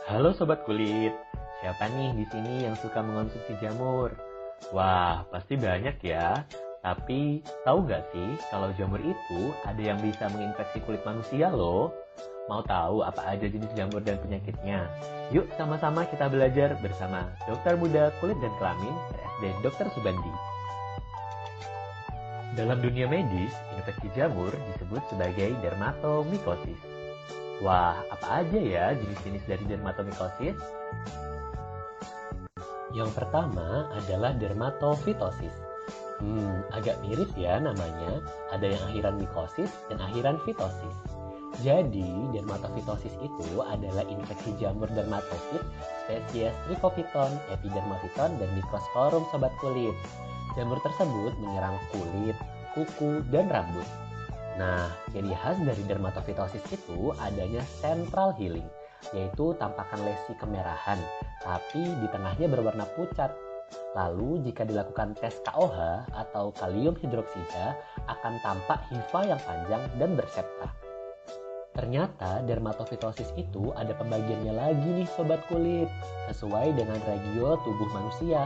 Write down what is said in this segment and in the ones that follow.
Halo sobat kulit, siapa nih di sini yang suka mengonsumsi jamur? Wah, pasti banyak ya. Tapi tahu nggak sih kalau jamur itu ada yang bisa menginfeksi kulit manusia loh? Mau tahu apa aja jenis jamur dan penyakitnya? Yuk sama-sama kita belajar bersama Dokter Muda Kulit dan Kelamin RSUD Dr. Subandi. Dalam dunia medis, infeksi jamur disebut sebagai dermatomikosis. Wah, apa aja ya jenis-jenis dari dermatomikosis? Yang pertama adalah dermatofitosis. Agak mirip ya namanya, ada yang akhiran mikosis dan akhiran fitosis. Jadi, dermatofitosis itu adalah infeksi jamur dermatofit spesies Trichopiton, Epidermophyton, dan Microsporum sobat kulit. Jamur tersebut menyerang kulit, kuku, dan rambut. Nah, ciri khas dari dermatofitosis itu adanya central healing, yaitu tampakan lesi kemerahan, tapi di tengahnya berwarna pucat. Lalu, jika dilakukan tes KOH atau kalium hidroksida, akan tampak hifa yang panjang dan bersepta. Ternyata dermatofitosis itu ada pembagiannya lagi nih sobat kulit, sesuai dengan regio tubuh manusia.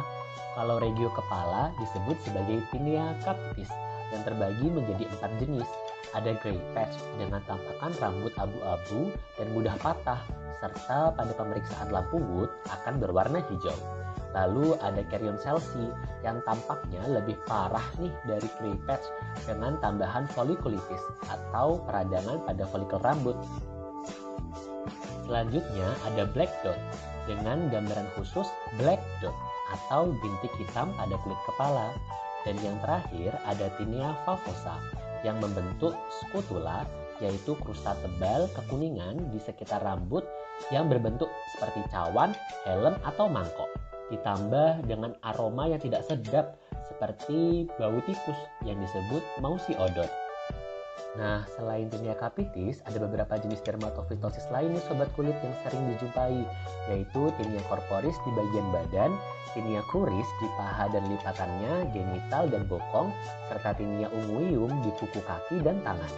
Kalau regio kepala disebut sebagai tinea capitis yang terbagi menjadi 4 jenis. Ada gray patch dengan tampakan rambut abu-abu dan mudah patah, serta pada pemeriksaan lampu wood akan berwarna hijau. Lalu ada Kerionselsi yang tampaknya lebih parah nih dari gray patch dengan tambahan folikulitis atau peradangan pada folikel rambut. Selanjutnya ada black dot dengan gambaran khusus black dot atau bintik hitam pada kulit kepala. Dan yang terakhir ada tinea favosa yang membentuk skutula, yaitu krusta tebal kekuningan di sekitar rambut yang berbentuk seperti cawan, helm, atau mangkok. Ditambah dengan aroma yang tidak sedap seperti bau tikus yang disebut mousy odor. Nah, selain tinea capitis, ada beberapa jenis dermatofitosis lain nih sobat kulit yang sering dijumpai, yaitu tinea corporis di bagian badan, tinea cruris di paha dan lipatannya, genital dan bokong, serta tinea unguium di kuku kaki dan tangan.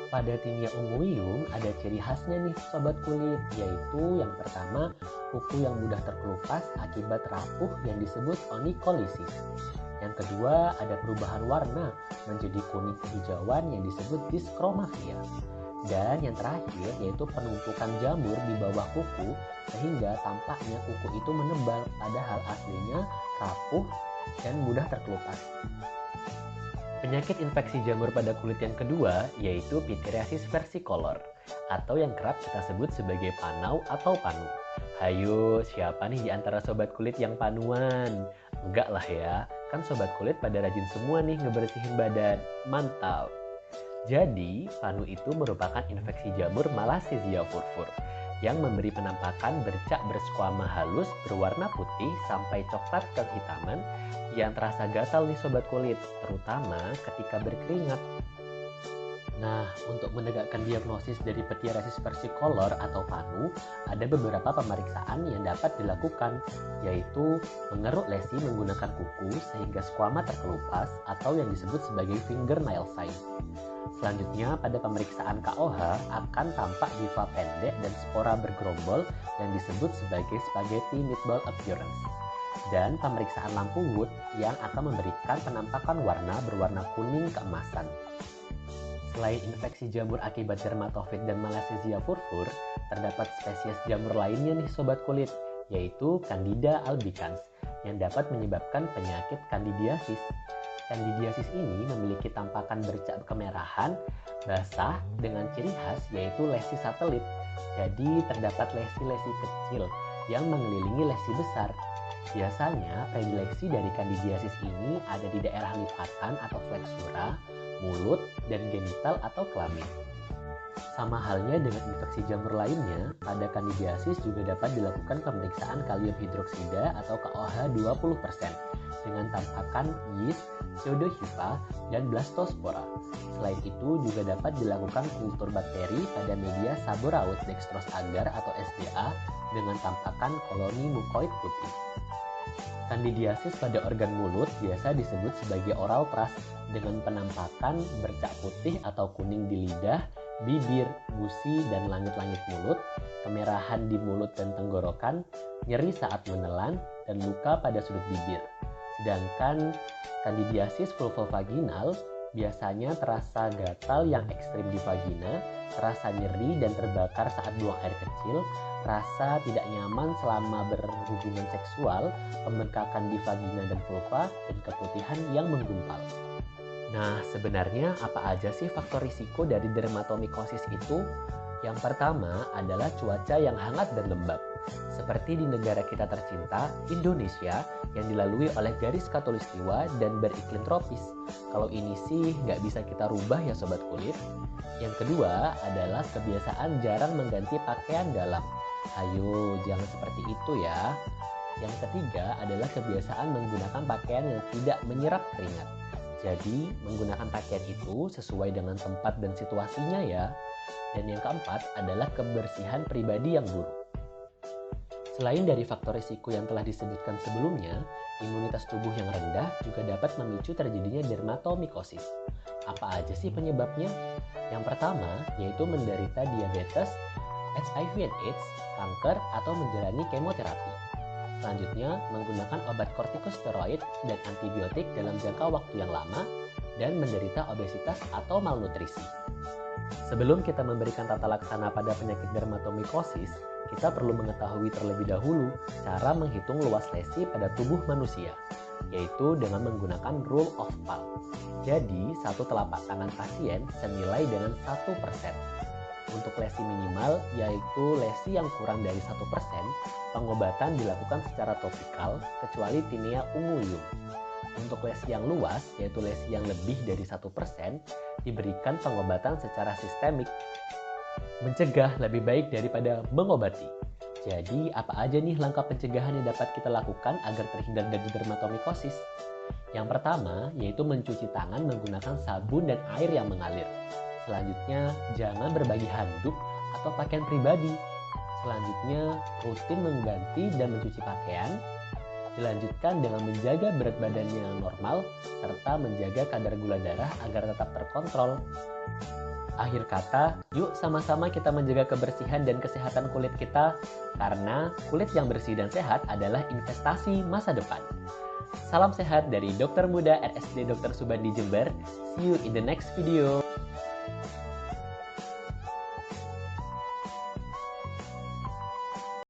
Pada tinea unguium ada ciri khasnya nih sobat kulit, yaitu yang pertama, kuku yang mudah terkelupas akibat rapuh yang disebut onycholisis. Yang kedua, ada perubahan warna menjadi kuning kehijauan yang disebut dyschromafia. Dan yang terakhir yaitu penumpukan jamur di bawah kuku sehingga tampaknya kuku itu menebal padahal aslinya rapuh dan mudah terkelupas. Penyakit infeksi jamur pada kulit yang kedua yaitu pityriasis versicolor atau yang kerap kita sebut sebagai panau atau panu. Hayo, siapa nih di antara sobat kulit yang panuan? Enggak lah ya, kan sobat kulit pada rajin semua nih ngebersihin badan. Mantap! Jadi, panu itu merupakan infeksi jamur Malassezia furfur yang memberi penampakan bercak berskuama halus berwarna putih sampai coklat kehitaman yang terasa gatal nih sobat kulit, terutama ketika berkeringat. Nah, untuk menegakkan diagnosis dari pityriasis versicolor atau panu, ada beberapa pemeriksaan yang dapat dilakukan, yaitu mengeruk lesi menggunakan kuku sehingga skuama terkelupas atau yang disebut sebagai fingernail sign. Selanjutnya, pada pemeriksaan KOH akan tampak hifa pendek dan spora bergerombol yang disebut sebagai spaghetti meatball appearance. Dan pemeriksaan lampu wood yang akan memberikan penampakan warna berwarna kuning keemasan. Selain infeksi jamur akibat dermatofit dan Malassezia furfur, terdapat spesies jamur lainnya nih sobat kulit, yaitu Candida albicans yang dapat menyebabkan penyakit kandidiasis. Kandidiasis ini memiliki tampakan bercak kemerahan, basah dengan ciri khas yaitu lesi satelit. Jadi terdapat lesi-lesi kecil yang mengelilingi lesi besar. Biasanya predileksi dari kandidiasis ini ada di daerah lipatan atau flexura, mulut, dan genital atau kelamin. Sama halnya dengan infeksi jamur lainnya, pada kandidiasis juga dapat dilakukan pemeriksaan kalium hidroksida atau KOH 20% dengan tampakan yeast, pseudohifa, dan blastospora. Selain itu juga dapat dilakukan kultur bakteri pada media Sabouraud dextrose agar atau SDA dengan tampakan koloni mukoid putih. Kandidiasis pada organ mulut biasa disebut sebagai oral thrush dengan penampakan bercak putih atau kuning di lidah, bibir, gusi, dan langit-langit mulut, kemerahan di mulut dan tenggorokan, nyeri saat menelan, dan luka pada sudut bibir. Sedangkan kandidiasis vulvovaginal biasanya terasa gatal yang ekstrim di vagina, terasa nyeri dan terbakar saat buang air kecil, rasa tidak nyaman selama berhubungan seksual, pembengkakan di vagina dan vulva, dan keputihan yang menggumpal. Nah, sebenarnya apa aja sih faktor risiko dari dermatomikosis itu? Yang pertama adalah cuaca yang hangat dan lembab. Seperti di negara kita tercinta, Indonesia, yang dilalui oleh garis khatulistiwa dan beriklim tropis. Kalau ini sih nggak bisa kita rubah ya sobat kulit. Yang kedua adalah kebiasaan jarang mengganti pakaian dalam. Ayo, jangan seperti itu ya. Yang ketiga adalah kebiasaan menggunakan pakaian yang tidak menyerap keringat. Jadi, menggunakan pakaian itu sesuai dengan tempat dan situasinya ya. Dan yang keempat adalah kebersihan pribadi yang buruk. Selain dari faktor risiko yang telah disebutkan sebelumnya, imunitas tubuh yang rendah juga dapat memicu terjadinya dermatomikosis. Apa aja sih penyebabnya? Yang pertama yaitu menderita diabetes, HIV and AIDS, kanker, atau menjalani kemoterapi. Selanjutnya, menggunakan obat kortikosteroid dan antibiotik dalam jangka waktu yang lama, dan menderita obesitas atau malnutrisi. Sebelum kita memberikan tata laksana pada penyakit dermatomikosis, kita perlu mengetahui terlebih dahulu cara menghitung luas lesi pada tubuh manusia, yaitu dengan menggunakan rule of palm. Jadi, satu telapak tangan pasien senilai dengan 1%. Untuk lesi minimal, yaitu lesi yang kurang dari 1%, pengobatan dilakukan secara topikal, kecuali tinea unguium. Untuk lesi yang luas, yaitu lesi yang lebih dari 1%, diberikan pengobatan secara sistemik. Mencegah lebih baik daripada mengobati. Jadi, apa aja nih langkah pencegahan yang dapat kita lakukan agar terhindar dari dermatomikosis? Yang pertama, yaitu mencuci tangan menggunakan sabun dan air yang mengalir. Selanjutnya, jangan berbagi handuk atau pakaian pribadi. Selanjutnya, rutin mengganti dan mencuci pakaian. Dilanjutkan dengan menjaga berat badannya yang normal, serta menjaga kadar gula darah agar tetap terkontrol. Akhir kata, yuk sama-sama kita menjaga kebersihan dan kesehatan kulit kita, karena kulit yang bersih dan sehat adalah investasi masa depan. Salam sehat dari Dokter Muda RSUD Dr. Subandi Jember. See you in the next video.